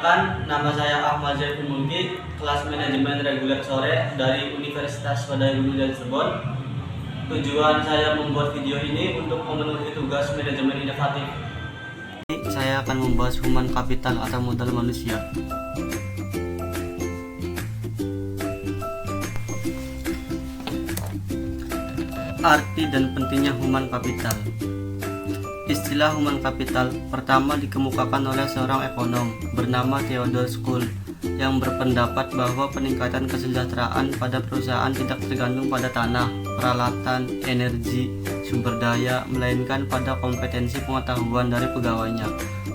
Perkenalkan, nama saya Ahmad Zaiful Mulki, kelas manajemen reguler sore dari Universitas Padang Cirebon. Tujuan saya membuat video ini untuk memenuhi tugas manajemen inovatif. Saya akan membahas human capital atau modal manusia. Arti dan pentingnya human capital. Istilah human capital pertama dikemukakan oleh seorang ekonom bernama Theodore Scholl yang berpendapat bahwa peningkatan kesejahteraan pada perusahaan tidak tergantung pada tanah, peralatan, energi, sumber daya, melainkan pada kompetensi pengetahuan dari pegawainya.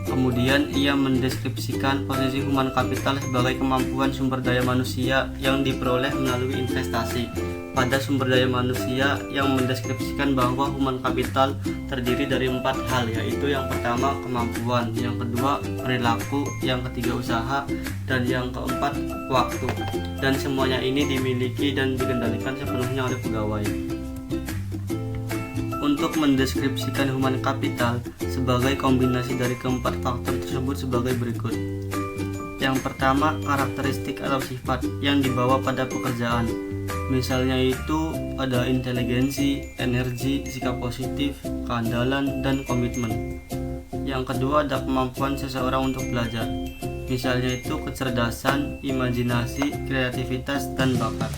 Kemudian ia mendeskripsikan posisi human capital sebagai kemampuan sumber daya manusia yang diperoleh melalui investasi pada sumber daya manusia, yang mendeskripsikan bahwa human capital terdiri dari 4 hal, yaitu yang pertama kemampuan, yang kedua perilaku, yang ketiga usaha, dan yang keempat waktu, dan semuanya ini dimiliki dan dikendalikan sepenuhnya oleh pegawai. Untuk mendeskripsikan human capital sebagai kombinasi dari keempat faktor tersebut sebagai berikut. Yang pertama, karakteristik atau sifat yang dibawa pada pekerjaan. Misalnya itu ada inteligensi, energi, sikap positif, keandalan, dan komitmen. Yang kedua ada kemampuan seseorang untuk belajar. Misalnya itu kecerdasan, imajinasi, kreativitas, dan bakat.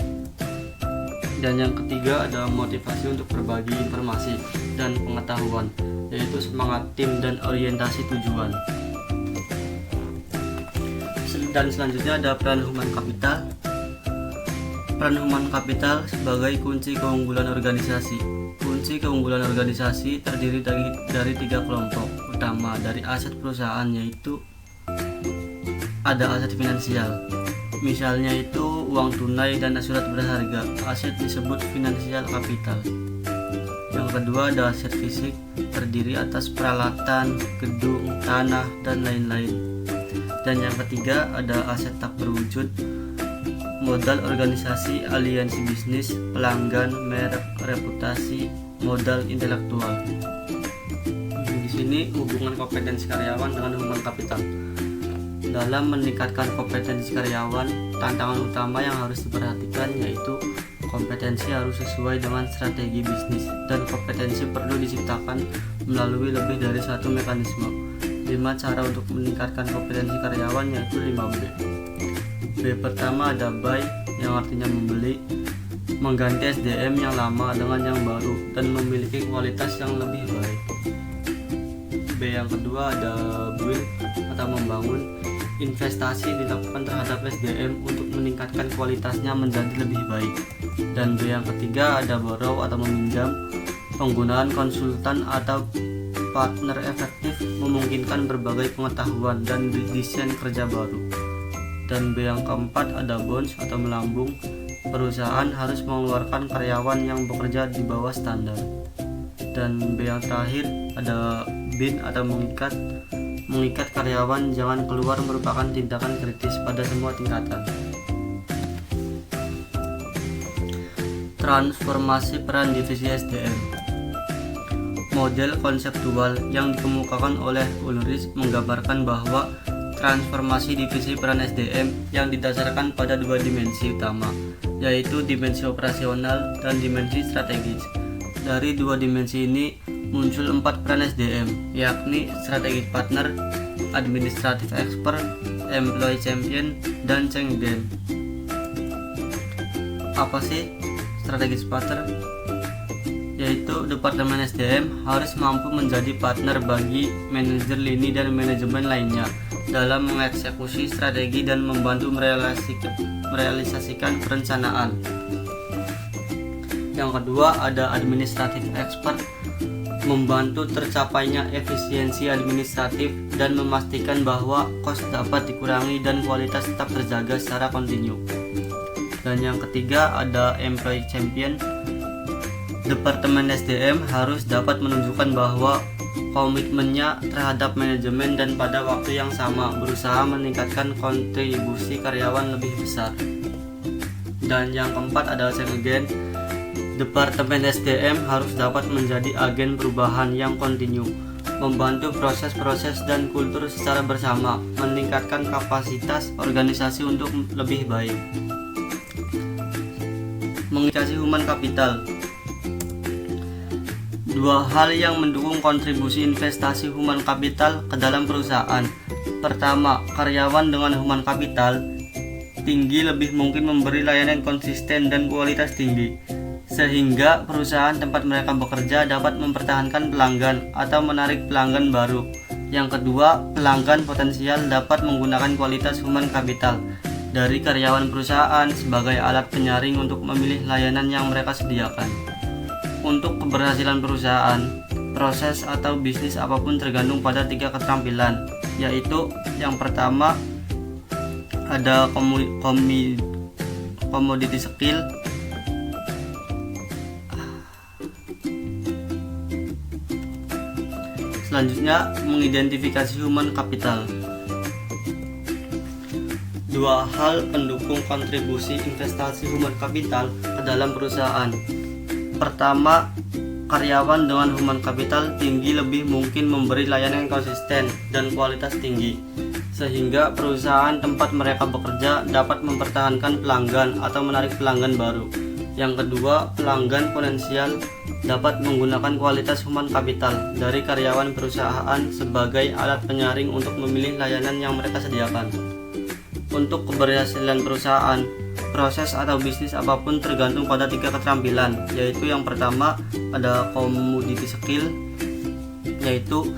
Dan yang ketiga ada motivasi untuk berbagi informasi dan pengetahuan, yaitu semangat tim dan orientasi tujuan. Dan selanjutnya ada peran human capital. Peran human capital sebagai kunci keunggulan organisasi. Kunci keunggulan organisasi terdiri dari 3 kelompok utama dari aset perusahaan, yaitu ada aset finansial. Misalnya itu uang tunai dan surat berharga. Aset disebut financial capital. Yang kedua ada aset fisik, terdiri atas peralatan, gedung, tanah, dan lain-lain. Dan yang ketiga ada aset tak berwujud, modal organisasi, aliansi bisnis, pelanggan, merek, reputasi, modal intelektual. Di sini hubungan kompetensi karyawan dengan human capital. Dalam meningkatkan kompetensi karyawan, tantangan utama yang harus diperhatikan yaitu kompetensi harus sesuai dengan strategi bisnis, dan kompetensi perlu diciptakan melalui lebih dari satu mekanisme. 5 cara untuk meningkatkan kompetensi karyawan yaitu 5B. B pertama ada buy, yang artinya membeli, mengganti SDM yang lama dengan yang baru dan memiliki kualitas yang lebih baik. B yang kedua ada build atau membangun, investasi dilakukan terhadap SDM untuk meningkatkan kualitasnya menjadi lebih baik. Dan B yang ketiga ada borrow atau meminjam, penggunaan konsultan atau partner efektif memungkinkan berbagai pengetahuan dan desain kerja baru. Dan B yang keempat ada bonds atau melambung, perusahaan harus mengeluarkan karyawan yang bekerja di bawah standar. Dan B yang terakhir ada bin atau mengikat karyawan jangan keluar merupakan tindakan kritis pada semua tingkatan. Transformasi peran divisi SDM. Model konseptual yang dikemukakan oleh Ulrich menggambarkan bahwa transformasi divisi peran SDM yang didasarkan pada 2 dimensi utama, yaitu dimensi operasional dan dimensi strategis. Dari 2 dimensi ini muncul 4 peran SDM, yakni strategic partner, administrative expert, employee champion, dan change agent. Apa sih strategic partner? Yaitu departemen SDM harus mampu menjadi partner bagi manajer lini dan manajemen lainnya dalam mengeksekusi strategi dan membantu merealisasikan perencanaan. Yang kedua ada administrative expert, membantu tercapainya efisiensi administratif dan memastikan bahwa kos dapat dikurangi dan kualitas tetap terjaga secara kontinu. Dan yang ketiga ada employee champion. Departemen SDM harus dapat menunjukkan bahwa komitmennya terhadap manajemen dan pada waktu yang sama berusaha meningkatkan kontribusi karyawan lebih besar. Dan yang keempat ada change agent. Departemen SDM harus dapat menjadi agen perubahan yang kontinu, membantu proses-proses dan kultur secara bersama, meningkatkan kapasitas organisasi untuk lebih baik. Mengedukasi human capital. Dua hal yang mendukung kontribusi investasi human capital ke dalam perusahaan. Pertama, karyawan dengan human capital tinggi lebih mungkin memberi layanan konsisten dan kualitas tinggi, sehingga perusahaan tempat mereka bekerja dapat mempertahankan pelanggan atau menarik pelanggan baru. Yang kedua, pelanggan potensial dapat menggunakan kualitas human capital dari karyawan perusahaan sebagai alat penyaring untuk memilih layanan yang mereka sediakan. Untuk keberhasilan perusahaan, proses atau bisnis apapun tergantung pada 3 keterampilan, yaitu yang pertama ada commodity skill, selanjutnya mengidentifikasi human capital. Dua hal pendukung kontribusi investasi human capital ke dalam perusahaan. Pertama, karyawan dengan human capital tinggi lebih mungkin memberi layanan konsisten dan kualitas tinggi, sehingga perusahaan tempat mereka bekerja dapat mempertahankan pelanggan atau menarik pelanggan baru. Yang kedua, pelanggan potensial dapat menggunakan kualitas human capital dari karyawan perusahaan sebagai alat penyaring untuk memilih layanan yang mereka sediakan. Untuk keberhasilan perusahaan, proses atau bisnis apapun tergantung pada 3 keterampilan, yaitu yang pertama ada commodity skill, yaitu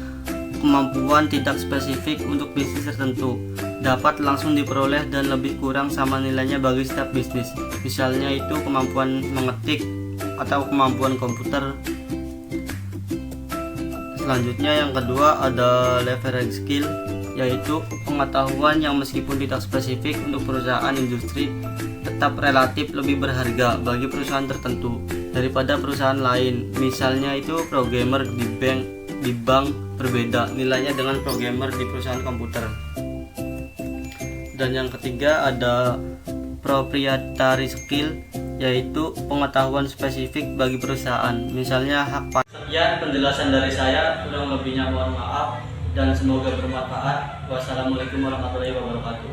kemampuan tidak spesifik untuk bisnis tertentu, dapat langsung diperoleh dan lebih kurang sama nilainya bagi setiap bisnis. Misalnya itu kemampuan mengetik atau kemampuan komputer. Selanjutnya yang kedua ada leverage skill, yaitu pengetahuan yang meskipun tidak spesifik untuk perusahaan industri tetap relatif lebih berharga bagi perusahaan tertentu daripada perusahaan lain. Misalnya itu programmer di bank berbeda nilainya dengan programmer di perusahaan komputer. Dan yang ketiga ada proprietary skill, yaitu pengetahuan spesifik bagi perusahaan, misalnya hak paten. Sekian penjelasan dari saya, kurang lebihnya mohon maaf dan semoga bermanfaat. Wassalamualaikum warahmatullahi wabarakatuh.